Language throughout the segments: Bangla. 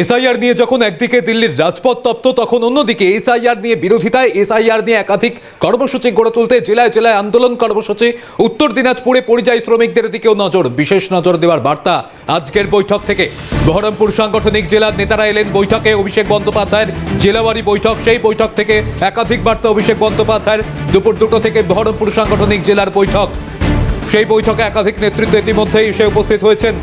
এসআইআর নিয়ে যখন একদিকে দিল্লির রাজপথ তপ্ত, তখন অন্যদিকে এসআইআর নিয়ে বিরোধিতায়, এসআইআর নিয়ে একাধিক কর্মসূচি গড়ে তুলতে জেলায় জেলায় আন্দোলন কর্মসূচি। উত্তর দিনাজপুরে পরিযায়ী শ্রমিকদের দিকেও বিশেষ নজর দেওয়ার বার্তা আজকের বৈঠক থেকে। বহরমপুর সাংগঠনিক জেলার নেতারা এলেন বৈঠকে। অভিষেক বন্দ্যোপাধ্যায়ের জেলাওয়ারি বৈঠক, সেই বৈঠক থেকে একাধিক বার্তা অভিষেক বন্দ্যোপাধ্যায়ের। দুপুর 2টো থেকে বহরমপুর সাংগঠনিক জেলার বৈঠক, সেই বৈঠকে একাধিক নেতৃত্ব ইতিমধ্যেই এসে উপস্থিত হয়েছেন।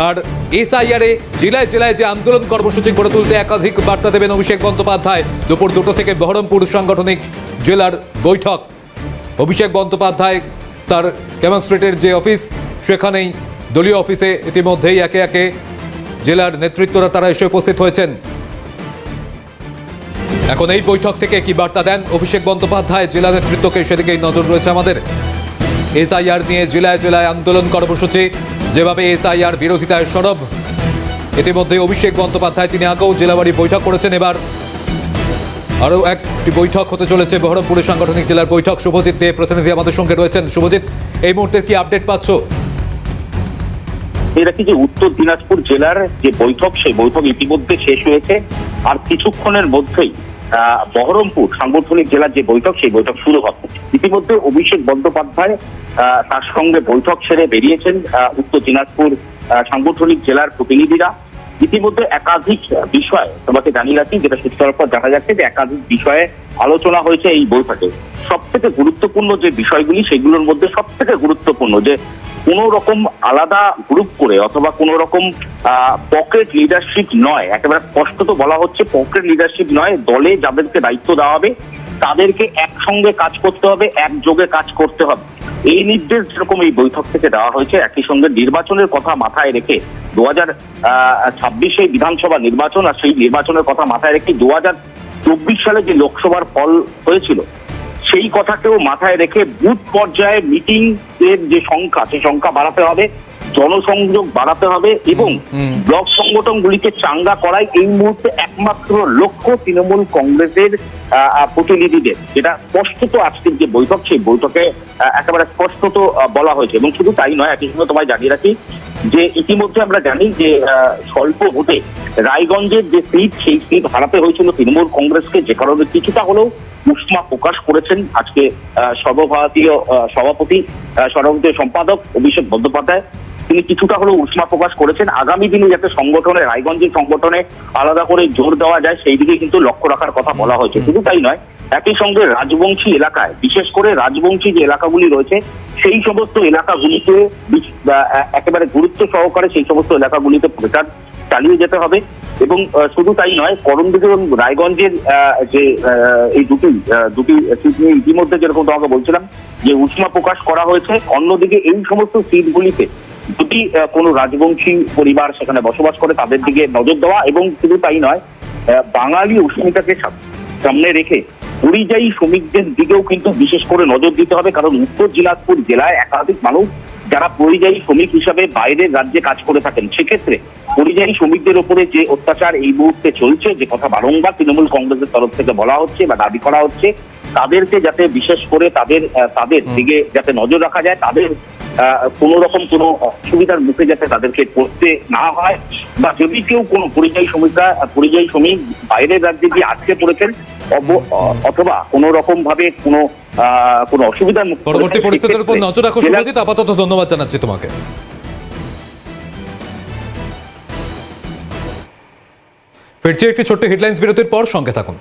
আর এসআইআরে জেলায় জেলায় যে আন্দোলন কর্মসূচি গড়ে তুলতে একাধিক বার্তা দেবেন অভিষেক বন্দ্যোপাধ্যায়। দুপুর 2টো থেকে বহরমপুর সাংগঠনিক জেলার বৈঠক। অভিষেক বন্দ্যোপাধ্যায় তার কেমন স্ট্রিটের যে অফিস, সেখানেই দলীয় অফিসে ইতিমধ্যেই একে একে জেলার নেতৃত্বরা তারা এসে উপস্থিত হয়েছেন। এখন এই বৈঠক থেকে কি বার্তা দেন অভিষেক বন্দ্যোপাধ্যায় জেলা নেতৃত্বকে, সেদিকেই নজর রয়েছে আমাদের। এসআইআর নিয়ে জেলায় জেলায় আন্দোলন কর্মসূচি, যেভাবে এসআইআর বিরোধিতায় সরব ইতিমধ্যে অভিষেক বন্দ্যোপাধ্যায়, তিনি আগেও জেলাবাড়ি বৈঠক করেছেন। এবার আরও একটি বৈঠক হতে চলেছে, বহরমপুরের সাংগঠনিক জেলার বৈঠক। শুভজিৎ দে প্রতিনিধি আমাদের সঙ্গে রয়েছেন। শুভজিৎ, এই মুহূর্তের কি আপডেট পাচ্ছ? এরা কি যে উত্তর দিনাজপুর জেলার যে বৈঠক, সেই বৈঠক ইতিমধ্যে শেষ হয়েছে। আর কিছুক্ষণের মধ্যেই বহরমপুর সাংগঠনিক জেলার যে বৈঠক, সেই বৈঠক শুরু হবে। ইতিমধ্যে অভিষেক বন্দ্যোপাধ্যায় তার সঙ্গে বৈঠক সেরে বেরিয়েছেন উত্তর দিনাজপুর সাংগঠনিক জেলার প্রতিনিধিরা। ইতিমধ্যে একাধিক বিষয় তোমাকে জানিয়ে রাখি, যেটা সূত্রের পর দেখা যাচ্ছে যে একাধিক বিষয়ে আলোচনা হয়েছে এই বৈঠকে। সব থেকে গুরুত্বপূর্ণ যে বিষয়গুলি, সেগুলোর মধ্যে সব থেকে গুরুত্বপূর্ণ যে কোন রকম আলাদা গ্রুপ করে অথবা কোন রকম পকেট লিডারশিপ নয়, একেবারে স্পষ্টত বলা হচ্ছে পকেট লিডারশিপ নয়, দলে যাদেরকে দায়িত্ব দেওয়া হবে তাদেরকে একসঙ্গে কাজ করতে হবে, একযোগে কাজ করতে হবে। এই নির্দেশ যেরকম এই বৈঠক থেকে দেওয়া হয়েছে, একই সঙ্গে নির্বাচনের কথা মাথায় রেখে 2026 বিধানসভা নির্বাচন, আর সেই নির্বাচনের কথা মাথায় রেখে 2024 সালে যে লোকসভার ফল হয়েছিল, সেই কথাকেও মাথায় রেখে বুথ পর্যায়ে মিটিং এর যে সংখ্যা, সেই সংখ্যা বাড়াতে হবে, জনসংযোগ বাড়াতে হবে এবং ব্লক সংগঠনগুলিকে চাঙ্গা করাই এই মুহূর্তে একমাত্র লক্ষ্য তৃণমূল কংগ্রেসের প্রতিনিধিদের। যেটা স্পষ্টত আজকের যে বৈঠক, সেই বৈঠকে একেবারে স্পষ্টত বলা হয়েছে। এবং শুধু তাই নয়, একই সঙ্গে তোমায় জানিয়ে রাখি যে ইতিমধ্যে আমরা জানি যে স্বল্প ভোটে রায়গঞ্জের যে সিট, সেই সিট হারাতে হয়েছিল তৃণমূল কংগ্রেসকে, যে কারণে কিছুটা হলেও উষ্মা প্রকাশ করেছেন আজকে সর্বভারতীয় সভাপতি, সর্বভারতীয় সম্পাদক অভিষেক বন্দ্যোপাধ্যায়। তিনি কিছুটা হলেও উষ্মা প্রকাশ করেছেন। আগামী দিনে যাতে সংগঠনে, রায়গঞ্জের সংগঠনে আলাদা করে জোর দেওয়া যায়, সেই দিকে কিন্তু লক্ষ্য রাখার কথা বলা হয়েছে। শুধু তাই নয়, একই সঙ্গে রাজবংশী এলাকায়, বিশেষ করে রাজবংশী যে এলাকাগুলি রয়েছে, সেই সমস্ত এলাকাগুলিতে একেবারে গুরুত্ব সহকারে সেই সমস্ত এলাকাগুলিতে প্রচার চালিয়ে যেতে হবে। এবং শুধু তাই নয়, করমদিঘি এবং রায়গঞ্জের যে এই দুটি সিট নিয়ে ইতিমধ্যে যেরকম তোমাকে বলছিলাম যে উষ্মা প্রকাশ করা হয়েছে, অন্যদিকে এই সমস্ত সিটগুলিতে যদি কোনো রাজবংশী পরিবার সেখানে বসবাস করে, তাদের দিকে নজর দেওয়া। এবং শুধু তাই নয়, বাঙালি অস্মিতাকে সামনে রেখে পরিযায়ী শ্রমিকদের দিকেও কিন্তু বিশেষ করে নজর দিতে হবে। কারণ উত্তর দিনাজপুর জেলায় একাধিক মানুষ যারা পরিযায়ী শ্রমিক হিসাবে বাইরের রাজ্যে কাজ করে থাকেন, সেক্ষেত্রে পরিযায়ী শ্রমিকদের উপরে যে অত্যাচার এই মুহূর্তে চলছে, যে কথা বারংবার তৃণমূল কংগ্রেসের তরফ থেকে বলা হচ্ছে বা দাবি করা হচ্ছে, তাদেরকে যাতে বিশেষ করে তাদের দিকে যাতে নজর রাখা যায়, তাদের কোন রকম কোনো অসুবিধার মুখে যাতে তাদেরকে পড়তে না হয়, বা যদি কেউ কোনো পরিযায়ী শ্রমিক বাইরের রাজ্যে গিয়ে আটকে পড়েছেন অথবা কোনো রকম ভাবে কোনো অসুবিধার মুখে, পরবর্তী পরিস্থিতির উপর নজর রাখো শুভজিৎ। আপাতত ধন্যবাদ জানাচ্ছি তোমাকে। ফিরছি একটি ছোট্ট হেডলাইন্স বিরতির পর, সঙ্গে থাকুন।